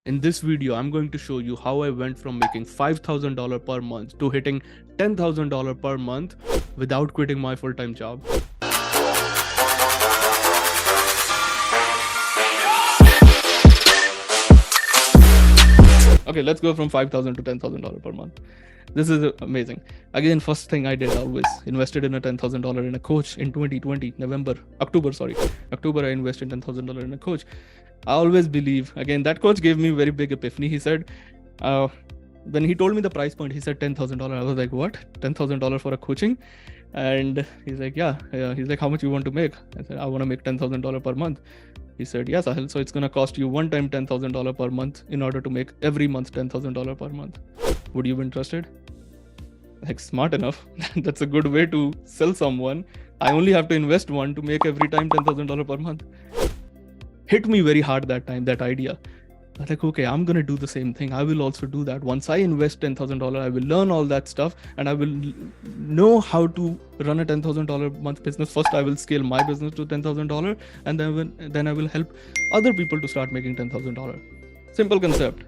In this video, I'm going to show you how I went from making $5,000 per month to hitting $10,000 per month without quitting my full-time job. Okay, let's go from $5,000 to $10,000 per month. This is amazing. Again, first thing I did, always invested in a $10,000 in a coach in 2020, October, I invested $10,000 in a coach. I always believe, again, that coach gave me very big epiphany. He said, when he told me the price point, he said $10,000. I was like, what? $10,000 for a coaching? And he's like, yeah. He's like, how much you want to make? I said, I want to make $10,000 per month. He said, yes, Sahil, so it's going to cost you one time $10,000 per month in order to make every month $10,000 per month. Would you be interested? Like, smart enough. That's a good way to sell someone. I only have to invest one to make every time $10,000 per month. Hit me very hard that time, that idea. I was like, okay, I'm going to do the same thing. I will also do that. Once I invest $10,000, I will learn all that stuff and I will know how to run a $10,000 month business. First, I will scale my business to $10,000 and then I will help other people to start making $10,000. Simple concept.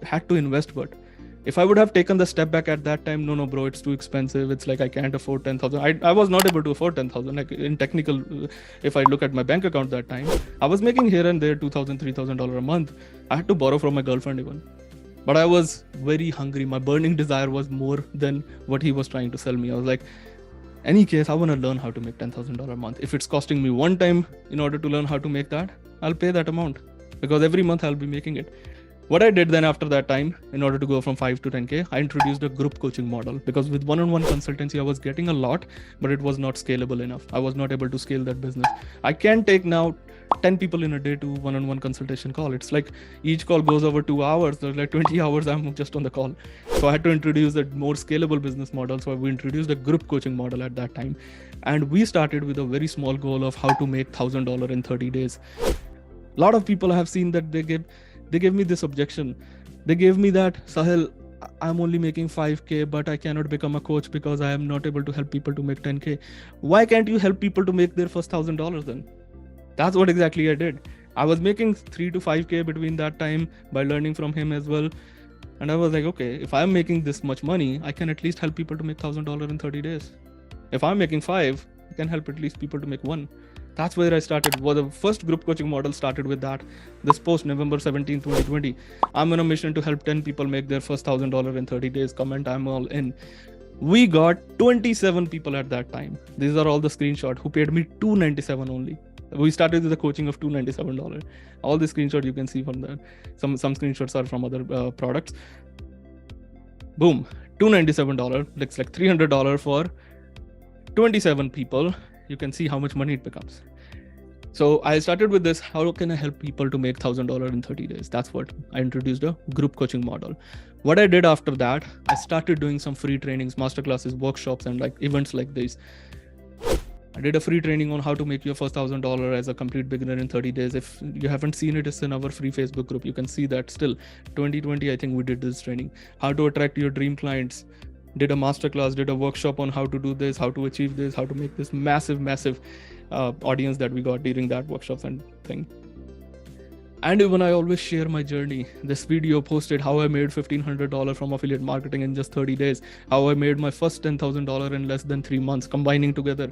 Had to invest, but if I would have taken the step back at that time, no, bro, it's too expensive. It's like I can't afford 10,000. I was not able to afford 10,000. Like in technical, if I look at my bank account that time, I was making here and there $2,000, $3,000 a month. I had to borrow from my girlfriend even. But I was very hungry. My burning desire was more than what he was trying to sell me. I was like, any case, I want to learn how to make $10,000 a month. If it's costing me one time in order to learn how to make that, I'll pay that amount because every month I'll be making it. What I did then after that time, in order to go from 5 to 10K, I introduced a group coaching model because with one-on-one consultancy, I was getting a lot, but it was not scalable enough. I was not able to scale that business. I can take now 10 people in a day to one-on-one consultation call. It's like each call goes over 2 hours. There's like 20 hours I'm just on the call. So I had to introduce a more scalable business model. So we introduced a group coaching model at that time. And we started with a very small goal of how to make $1,000 in 30 days. A lot of people have seen that they gave me this objection. They gave me that, Sahil, I'm only making 5K, but I cannot become a coach because I am not able to help people to make 10K. Why can't you help people to make their first $1,000 then? That's what exactly I did. I was making 3 to 5K between that time by learning from him as well. And I was like, okay, if I'm making this much money, I can at least help people to make $1,000 in 30 days. If I'm making 5, I can help at least people to make 1. That's where I started. Well, the first group coaching model started with that. This post, November 17, 2020. I'm on a mission to help 10 people make their first $1,000 in 30 days. Comment, I'm all in. We got 27 people at that time. These are all the screenshots who paid me $297 only. We started with a coaching of $297. All the screenshots you can see from there. Some screenshots are from other products. Boom, $297. Looks like $300 for 27 people. You can see how much money it becomes. So I started with this, how can I help people to make $1,000 in 30 days? That's what I introduced, a group coaching model. What I did after that, I started doing some free trainings, masterclasses, workshops, and like events like this. I did a free training on how to make your first $1,000 as a complete beginner in 30 days. If you haven't seen it, it's in our free Facebook group. You can see that still. 2020, I think we did this training. How to attract your dream clients. Did a masterclass, did a workshop on how to do this, how to achieve this, how to make this massive audience that we got during that workshops and thing. And even I always share my journey. This video posted how I made $1,500 from affiliate marketing in just 30 days, how I made my first $10,000 in less than 3 months, combining together.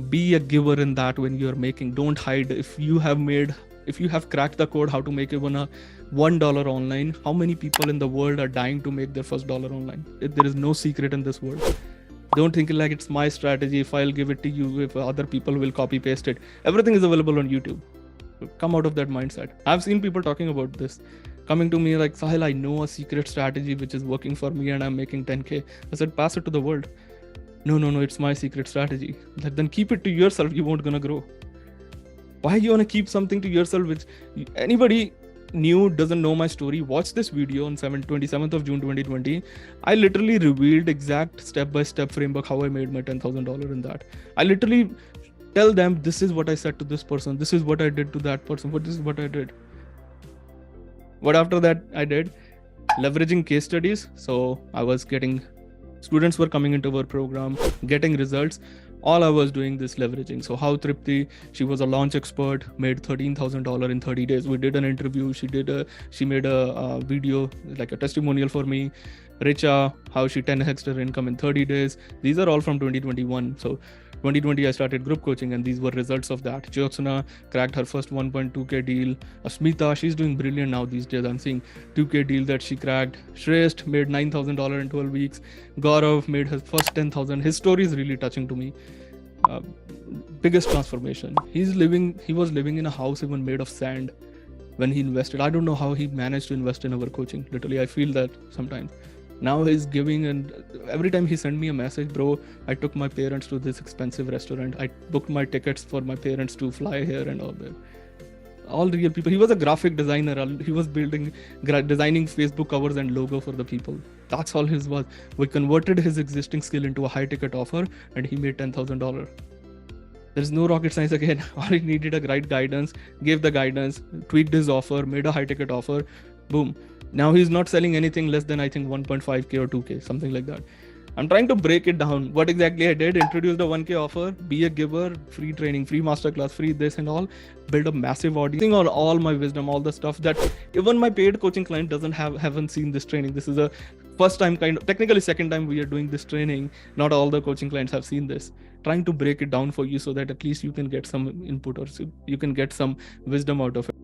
Be a giver in that when you're making. Don't hide. If you have cracked the code how to make even a $1 online, how many people in the world are dying to make their first dollar online? There is no secret in this world. Don't think like it's my strategy. If I'll give it to you, if other people will copy paste it. Everything is available on YouTube. Come out of that mindset. I've seen people talking about this, coming to me like, Sahil, I know a secret strategy which is working for me and I'm making 10K. I said, pass it to the world. No, it's my secret strategy. Like, then keep it to yourself. You won't gonna grow. Why you want to keep something to yourself which anybody new doesn't know my story? Watch this video on 27th of June 2020. I literally revealed exact step-by-step framework how I made my $10,000 in that. I literally tell them, this is what I said to this person, this is what I did to that person, this is what I did. What after that I did? Leveraging case studies. So I was getting students were coming into our program, getting results. All I was doing this leveraging. So how Tripti, she was a launch expert, made $13,000 in 30 days. We did an interview. She made a video, like a testimonial for me. Richa, how she 10x her income in 30 days. These are all from 2021. So 2020, I started group coaching, and these were results of that. Jyotsna cracked her first 1.2K deal. Asmita, she's doing brilliant now these days. I'm seeing 2K deal that she cracked. Shrest made $9,000 in 12 weeks. Gaurav made his first 10,000. His story is really touching to me. uh, Biggest transformation. He was living in a house even made of sand when he invested. I don't know how he managed to invest in our coaching. Literally, I feel that sometimes. Now he's giving, and every time he sent me a message, bro, I took my parents to this expensive restaurant. I booked my tickets for my parents to fly here and all that. All real people. He was a graphic designer. He was designing Facebook covers and logo for the people. That's all his was. We converted his existing skill into a high ticket offer, and he made $10,000. There's no rocket science again. All he needed a right guidance, gave the guidance, tweaked his offer, made a high ticket offer. Boom. Now he's not selling anything less than, I think, 1.5K or 2K, something like that. I'm trying to break it down. What exactly I did: introduced a 1K offer, be a giver, free training, free masterclass, free this and all, build a massive audience, using all my wisdom, all the stuff that even my paid coaching client haven't seen this training. This is a first time, kind of technically second time we are doing this training. Not all the coaching clients have seen this. Trying to break it down for you so that at least you can get some input, or you can get some wisdom out of it.